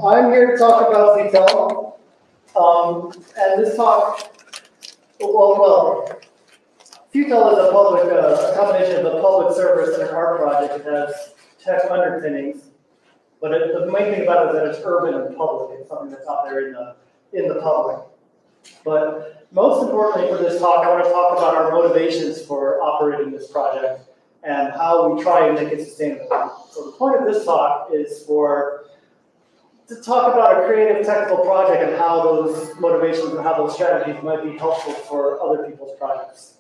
I'm here to talk about Futel. And this talk, Futel is a combination of a public service and an art project that has tech underpinnings. But the main thing about it is that it's urban and public. It's something that's out there in the public. But most importantly for this talk, I want to talk about our motivations for operating this project and how we try and make it sustainable. So the point of this talk is to talk about a creative technical project and how those motivations and how those strategies might be helpful for other people's projects.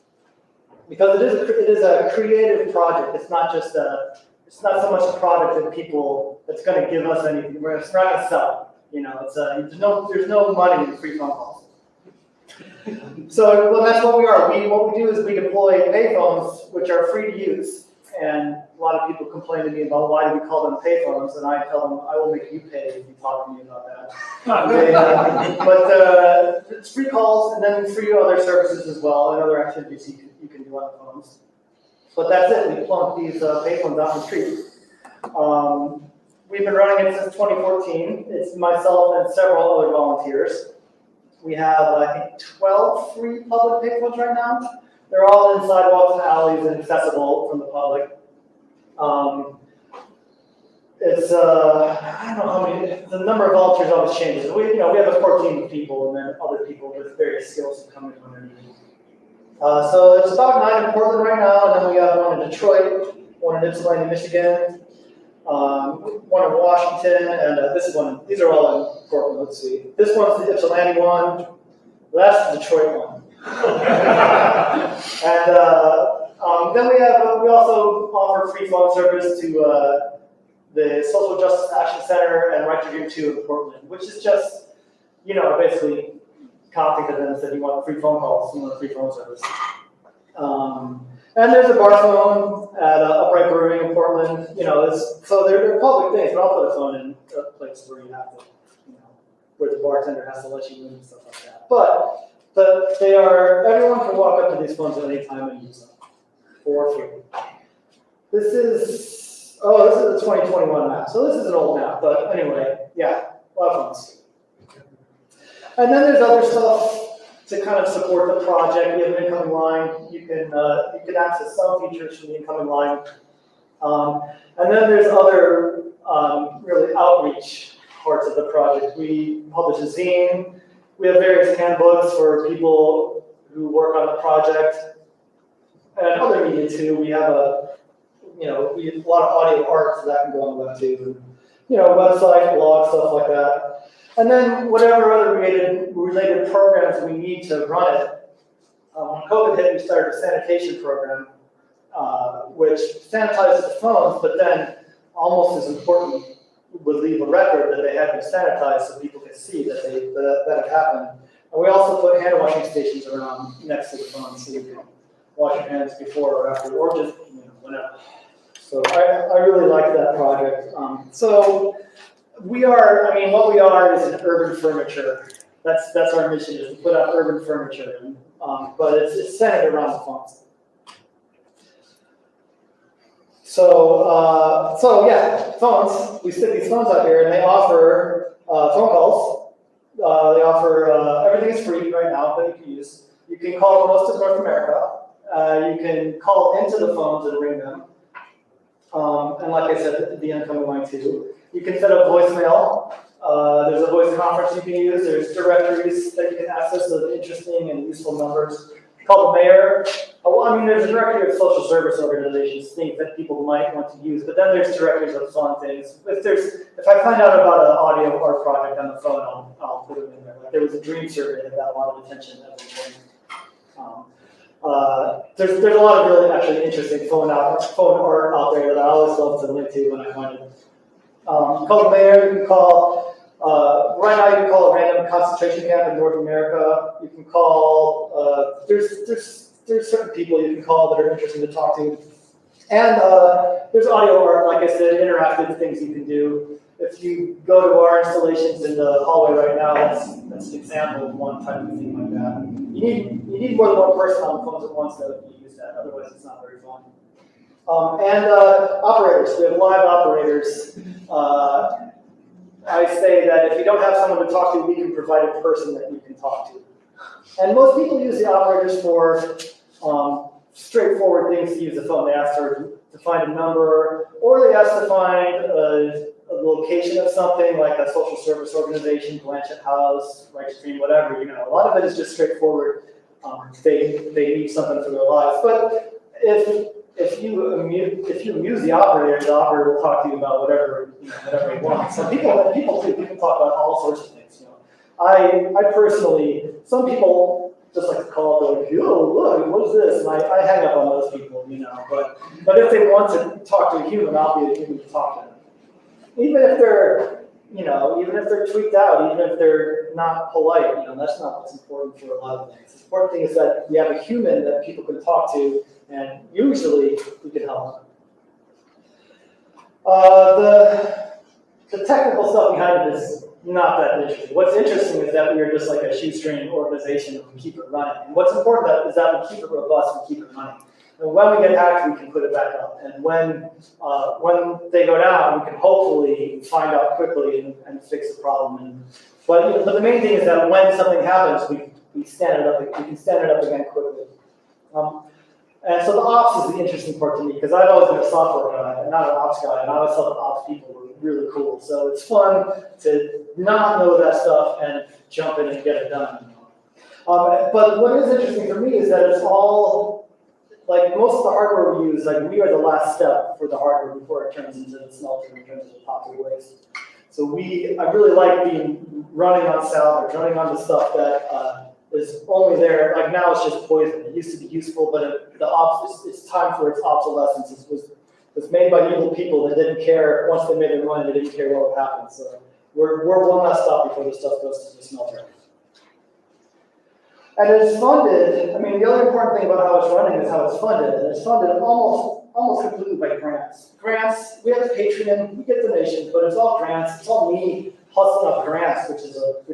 Because it is a creative project. It's not so much a product that's going to give us anything. It's not going to sell. There's no money in free phone calls. So that's what we are. What we do is we deploy payphones, which are free to use. And a lot of people complain to me about why do we call them payphones, and I tell them I will make you pay if you talk to me about that. But it's free calls and then free other services as well and other activities you can do on the phones. But that's it. We plunk these payphones out in the street. We've been running it since 2014. It's myself and several other volunteers. We have, I think, 12 free public payphones right now. They're all in sidewalks and alleys and accessible from the public. I don't know how many, the number of volunteers always changes. We have a core team of people and then other people with various skills who come in when they're needed. So there's about 9 in Portland right now, and then we have one in Detroit, one in Ypsilanti, Michigan, one in Washington, and this one. These are all in Portland. Let's see. This one's the Ypsilanti one. That's the Detroit one. And then we also offer free phone service to the Social Justice Action Center and Right to Dream 2 in Portland, which is just, basically contacted them and said you want free phone calls, you want free phone service. And there's a bar phone at Upright Brewing in Portland. So they're public things, but I'll put a phone in a place where you have to, where the bartender has to let you in and stuff like that. But everyone can walk up to these phones at any time and use them for free. This is a 2021 map. So this is an old map, but anyway, yeah, a lot of phones. And then there's other stuff to kind of support the project. We have an incoming line. You can access some features from the incoming line. And then there's other really outreach parts of the project. We publish a zine. We have various handbooks for people who work on the project and other media too. We have a lot of audio art, so that can go on the web too. Website, blog, stuff like that. And then whatever other related programs we need to run it. When COVID hit, we started a sanitation program, which sanitizes the phones, but then almost as important, would leave a record that they had been sanitized so people could see that had happened. And we also put hand washing stations around next to the phones so you can wash your hands before or after, or just whenever. So I really like that project. What we are is an urban furniture. That's our mission, is to put out urban furniture, but it's centered around the phones. Phones. We stick these phones out here, and they offer phone calls. They offer everything is free right now that you can use. You can call most of North America. You can call into the phones and ring them. And like I said, the incoming line too. You can set up voicemail. There's a voice conference you can use. There's directories that you can access of interesting and useful numbers. Call the mayor. There's a directory of social service organizations, things that people might want to use, but then there's directories of fun things. If I find out about an audio art project on the phone, I'll put it in there. Like there was a dream survey that got a lot of attention at one point. There's a lot of really actually interesting phone art out there that I always love to link to when I find it. Call the mayor. You can call. Right now, you can call a random concentration camp in North America. You can call. There's certain people you can call that are interesting to talk to, and there's audio art, like I said, interactive things you can do. If you go to our installations in the hallway right now, that's an example of one type of thing like that. You need more than one person on the phones at once to use that. Otherwise, it's not very fun. And operators. We have live operators. I say that if you don't have someone to talk to, we can provide a person that you can talk to. And most people use the operators for straightforward things to use the phone. They ask to find a number, or they ask to find a location of something like a social service organization, Blanchett House, Right Stream, whatever. You know, a lot of it is just straightforward. They need something for their lives. But if you amuse the operator will talk to you about whatever he wants. So people talk about all sorts of things. You know, I personally, some people just like to call up, like, yo, look, what is this? And I hang up on those people, you know. But if they want to talk to a human, I'll be a human to talk to them. Even if they're tweaked out, even if they're not polite, that's not what's important for a lot of things. The important thing is that you have a human that people can talk to, and usually you can help them. The technical stuff behind it is not that interesting. What's interesting is that we are just like a shoestring organization and we keep it running. And what's important is that we keep it robust, we keep it running. And when we get hacked, we can put it back up. And when they go down, we can hopefully find out quickly and fix the problem. But the main thing is that when something happens, we can stand it up again quickly. And so the ops is the interesting part to me, because I've always been a software guy and not an ops guy, and I always thought the ops people were really cool. So it's fun to not know that stuff and jump in and get it done. But what is interesting for me is that it's all, like most of the hardware we use, like we are the last step for the hardware before it turns into the smelter and turns into toxic waste. So I really like being running on salvage, running on the stuff that is only there. Like now it's just poison. It used to be useful, but it's time for its obsolescence. It was made by evil people that didn't care. Once they made their money, they didn't care what would happen. So we're one last stop before this stuff goes to the smelter. And it's funded. I mean, the other important thing about how it's running is how it's funded. And it's funded almost completely by grants. Grants, we have a Patreon, we get donations, but it's all grants. It's all me hustling up grants, which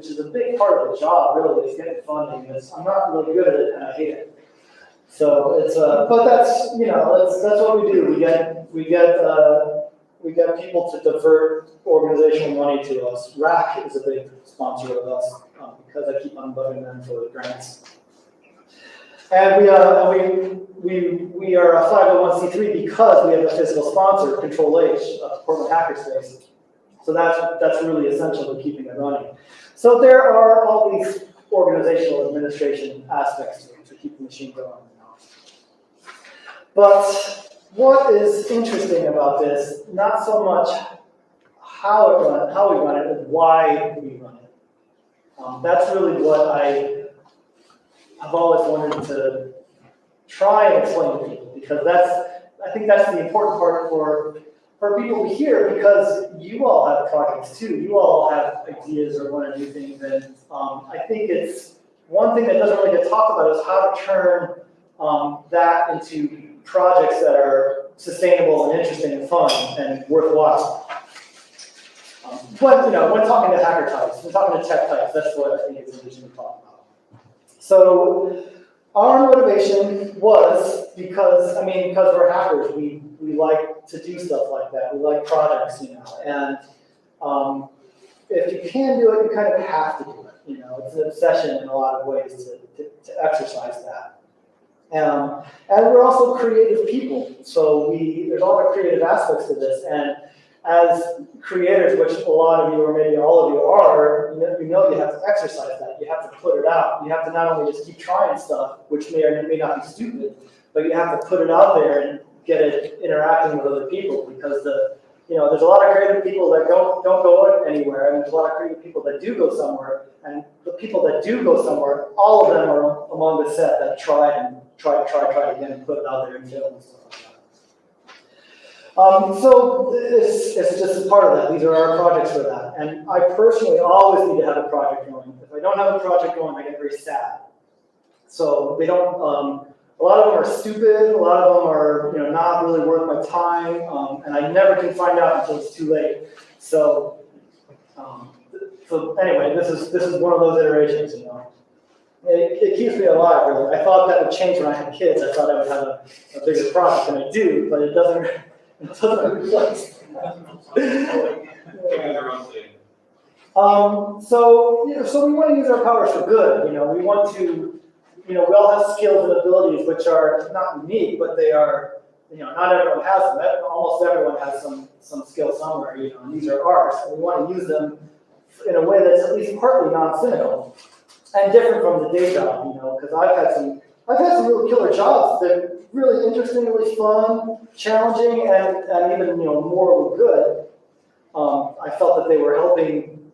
is a big part of the job, really, is getting funding. I'm not really good at it, and I hate it. So it's, but that's what we do. We get people to divert organizational money to us. RAC is a big sponsor of us because I keep on bugging them for grants. And we are a 501c3 because we have a physical sponsor, Control H, Portland Hackerspace. So that's really essential to keeping it running. So there are all these organizational administration aspects to keep the machine going. But what is interesting about this, not so much how we run it, but why we run it. That's really what I have always wanted to try and explain to people, because I think that's the important part for people to hear, because you all have projects too. You all have ideas or want to do things, and I think it's one thing that doesn't really get talked about is how to turn that into projects that are sustainable and interesting and fun and worthwhile. But when talking to hacker types, when talking to tech types, that's what I think is interesting to talk about. So our motivation was because we're hackers, we like to do stuff like that. We like projects, and if you can do it, you kind of have to do it. It's an obsession in a lot of ways to exercise that. And we're also creative people, so there's a lot of creative aspects to this. And as creators, which a lot of you or maybe all of you are, you have to exercise that. You have to put it out. You have to not only just keep trying stuff, which may or may not be stupid, but you have to put it out there and get it interacting with other people, because there's a lot of creative people that don't go anywhere, and there's a lot of creative people that do go somewhere. And the people that do go somewhere, all of them are among the set that try again and put it out there and fail and stuff like that. So it's just a part of that. These are our projects for that. And I personally always need to have a project going. If I don't have a project going, I get very sad. So they don't. A lot of them are stupid. A lot of them are not really worth my time. And I never can find out until it's too late. So anyway, this is one of those iterations. It keeps me alive, really. I thought that would change when I had kids. I thought I would have a bigger project than I do, but it doesn't replace. So we want to use our powers for good. We want to, we all have skills and abilities which are not unique, but they are, not everyone has them. Almost everyone has some skill somewhere, and these are ours. And we want to use them in a way that's at least partly non-cynical and different from the day job, because I've had some really killer jobs that are really interesting, really fun, challenging, and even, morally good. I felt that they were helping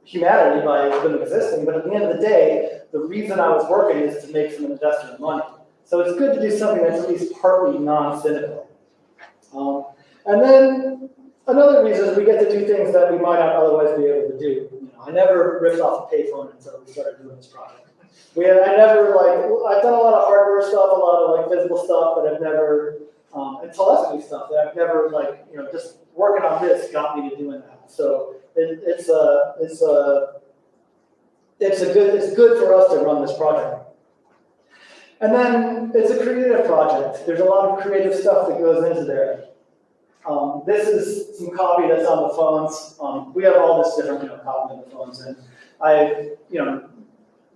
humanity by them existing, but at the end of the day, the reason I was working is to make some investment money. So it's good to do something that's at least partly non-cynical. And then another reason is we get to do things that we might not otherwise be able to do. I never ripped off a payphone until we started doing this project. I've done a lot of hardware stuff, a lot of physical stuff, but I've never, and telephony stuff that I've never just working on this got me to doing that. So it's good for us to run this project. And then it's a creative project. There's a lot of creative stuff that goes into there. This is some copy that's on the phones. We have all this different copy on the phones, and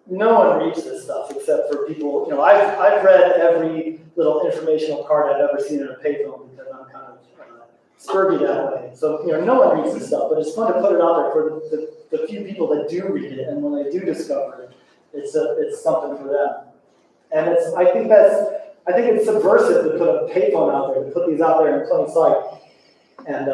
no one reads this stuff except for people. I've read every little informational card I've ever seen in a payphone because I'm kind of scurvy that way. So no one reads this stuff, but it's fun to put it out there for the few people that do read it, and when they do discover it, it's something for them. And I think it's subversive to put a payphone out there, to put these out there in plain sight, and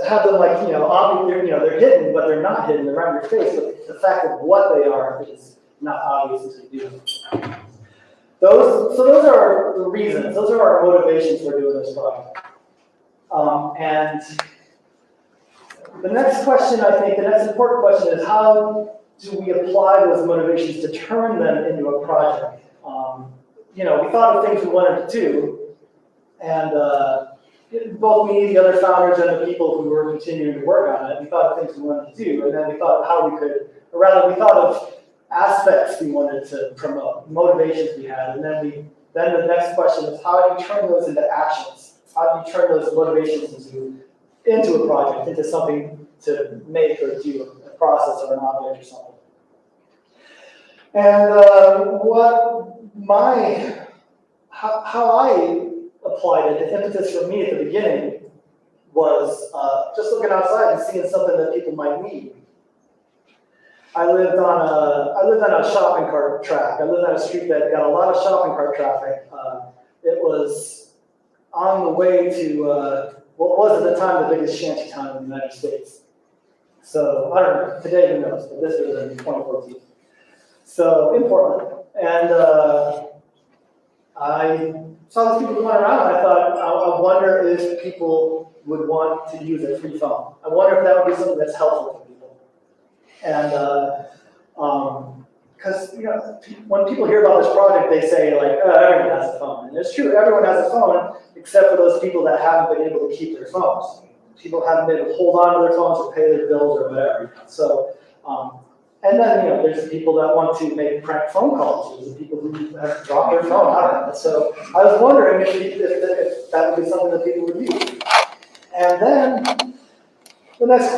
have them they're hidden, but they're not hidden. They're right in your face. But the fact of what they are is not obvious until you do. Those are the reasons. Those are our motivations for doing this project. And the next question, I think, the next important question is how do we apply those motivations to turn them into a project? We thought of things we wanted to do, and both me, the other founders, and the people who were continuing to work on it, we thought of things we wanted to do, and then we thought of how we could, or rather, we thought of aspects we wanted to promote, motivations we had, and then the next question is how do you turn those into actions? How do you turn those motivations into a project, into something to make or do, a process or an object or something? And how I applied it, the impetus for me at the beginning was just looking outside and seeing something that people might need. I lived on a shopping cart track. I lived on a street that got a lot of shopping cart traffic. It was on the way to what was at the time the biggest shanty town in the United States. So I don't know, today who knows, but this was in 2014. So in Portland. And I saw these people going around, and I thought, I wonder if people would want to use a free phone. I wonder if that would be something that's helpful for people. And because when people hear about this project, they say everyone has a phone, and it's true, everyone has a phone except for those people that haven't been able to keep their phones. People haven't been able to hold on to their phones or pay their bills or whatever. So, and then there's the people that want to make prank phone calls. There's the people who have dropped their phone. I don't know. So I was wondering if that would be something that people would use. And then the next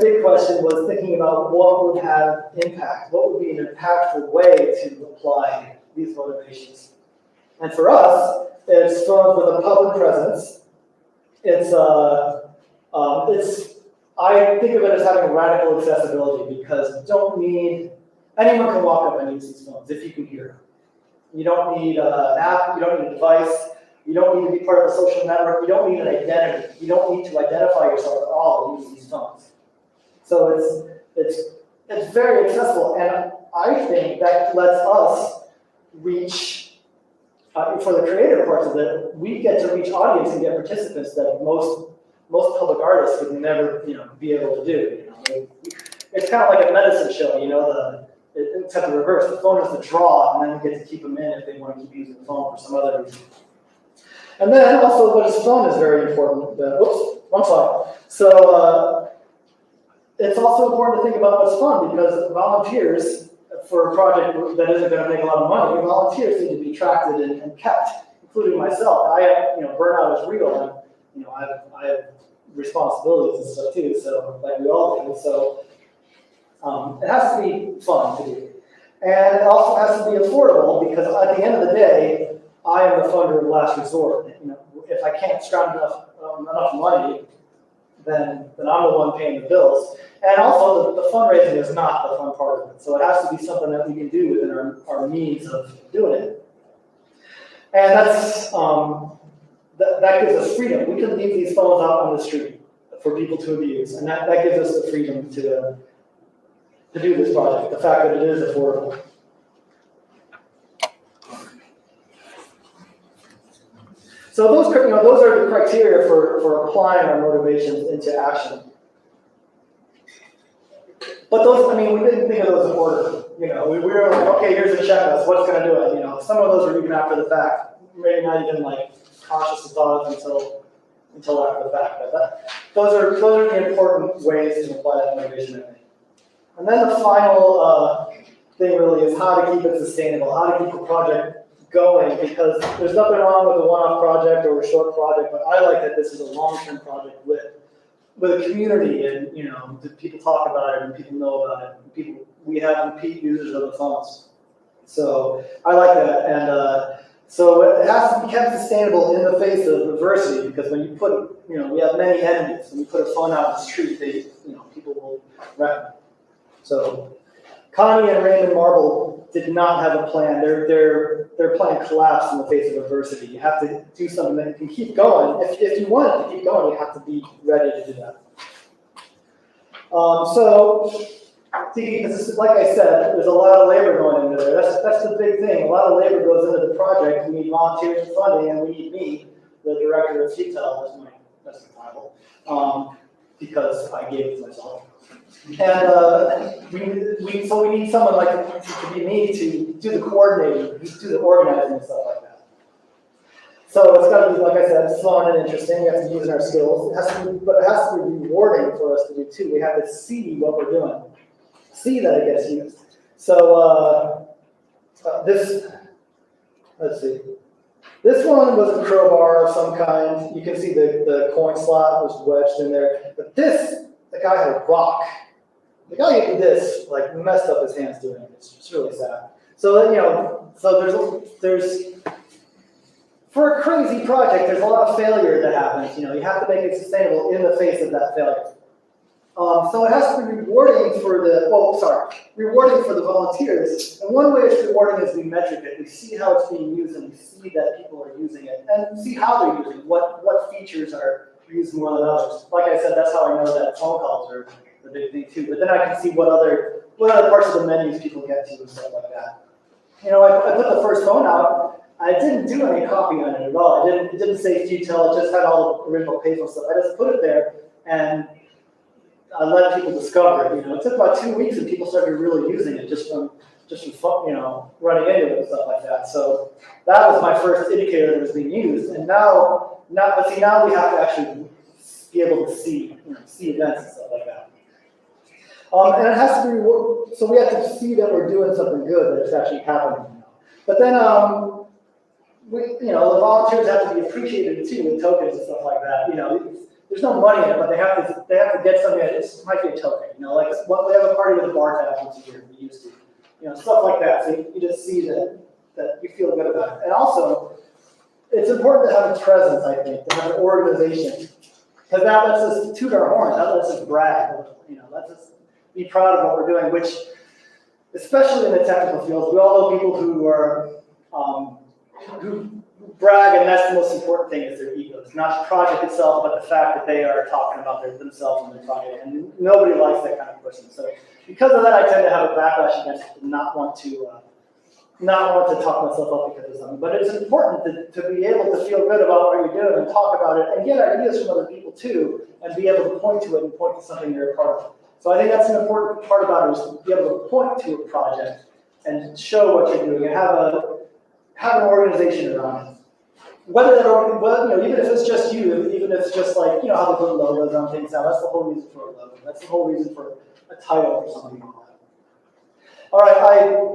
big question was thinking about what would have impact. What would be an impactful way to apply these motivations? And for us, it's phones with a public presence. I think of it as having radical accessibility because anyone can walk up and use these phones if you can hear them. You don't need an app, you don't need a device, you don't need to be part of a social network, you don't need an identity, you don't need to identify yourself at all using these phones. So it's very accessible, and I think that lets us reach, for the creative parts of it, we get to reach audience and get participants that most public artists would never, be able to do. It's kind of like a medicine show, except the reverse. The phone is the draw, and then you get to keep them in if they want to keep using the phone for some other reason. And then also, what is fun is very important. I'm sorry. So it's also important to think about what's fun because volunteers for a project that isn't going to make a lot of money, volunteers need to be attracted and kept, including myself. Burnout is real. I have responsibilities and stuff too, so like we all do. So it has to be fun to do. And it also has to be affordable because at the end of the day, I am the funder of last resort. You know, if I can't scrounge enough money, then I'm the one paying the bills. And also, the fundraising is not the fun part of it. So it has to be something that we can do within our means of doing it. And that's that gives us freedom. We can leave these phones out on the street for people to abuse, and that gives us the freedom to do this project. The fact that it is affordable. So those are the criteria for applying our motivations into action. But those, I mean, we didn't think of those in order. You know, we were like, okay, here's a checklist. What's going to do it? You know, some of those are even after the fact. Maybe not even like conscious thoughts until after the fact. But those are the important ways to apply that motivation, I think. And then the final thing really is how to keep it sustainable, how to keep a project going, because there's nothing wrong with a one-off project or a short project, but I like that this is a long-term project with a community, and you know, people talk about it and people know about it. And we have repeat users of the phones, so I like that. And so it has to be kept sustainable in the face of adversity, because when you put, you know, we have many enemies. When you put a phone out in the street, people will wreck it. So Connie and Raymond Marble did not have a plan. Their plan collapsed in the face of adversity. You have to do something that can keep going. If you want it to keep going, you have to be ready to do that. Because like I said, there's a lot of labor going into there. That's the big thing. A lot of labor goes into the project. We need volunteers and funding, and we need me, the director of Futel, that's the title, because I gave it to myself. And we need someone like to be me to do the coordinating, do the organizing and stuff like that. So it's got to be, like I said, fun and interesting. We have to use our skills. But it has to be rewarding for us to do too. We have to see what we're doing, see that it gets used. So let's see. This one was a crowbar of some kind. You can see the coin slot was wedged in there. But the guy had a rock. The guy who did this, like, messed up his hands doing it. It's really sad. So, you know, there's for a crazy project, there's a lot of failure that happens. You know, you have to make it sustainable in the face of that failure. So it has to be rewarding for the volunteers. And one way it's rewarding is we metric it. We see how it's being used, and we see that people are using it, and see how they're using it. What features are used more than others. Like I said, that's how I know that phone calls are the big thing too. But then I can see what other parts of the menus people get to and stuff like that. You know, I put the first phone out. I didn't do any copy on it at all. It didn't say Futel. It just had all the original payphone stuff. I just put it there and I let people discover it. You know, it took about 2 weeks and people started really using it just from you know, running into it and stuff like that. So that was my first indicator that it was being used. And now we have to actually be able to see events and stuff like that. And it has to be, so we have to see that we're doing something good, that it's actually happening. But then, the volunteers have to be appreciated too with tokens and stuff like that. You know, there's no money in it, but they have to get something that might be a token. You know, like we have a party with a bar tab once a year. We used to, you know, stuff like that. So you just see that you feel good about it. And also, it's important to have a presence. I think to have an organization, because that lets us toot our horns. That lets us brag. You know, lets us be proud of what we're doing, which, especially in the technical fields, we all know people who are who brag, and that's the most important thing is their egos, not the project itself, but the fact that they are talking about themselves and their project, and nobody likes that kind of person. So because of that, I tend to have a backlash against it and not want to talk myself up because of something. But it's important to be able to feel good about what you're doing and talk about it and get ideas from other people too, and be able to point to it and point to something you're a part of. So I think that's an important part about it, is to be able to point to a project and show what you're doing and have an organization around it. Even if it's just you, even if it's just like, you know, how they put logos on things now, that's the whole reason for a logo. That's the whole reason for a title or something like that. All right,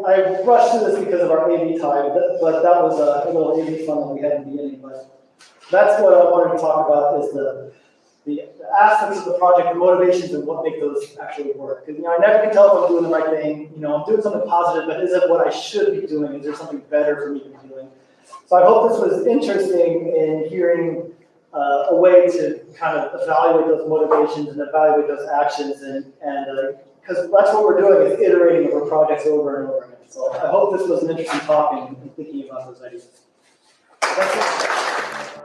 I rushed through this because of our AV time, but that was a little AV fun that we had in the beginning. But that's what I wanted to talk about, is the aspects of the project, the motivations, and what make those actually work. Because I never can tell if I'm doing the right thing. I'm doing something positive, but is it what I should be doing? Is there something better for me to be doing? So I hope this was interesting in hearing a way to kind of evaluate those motivations and evaluate those actions, and because that's what we're doing, is iterating over projects over and over again. So I hope this was an interesting talk and thinking about those ideas. That's it.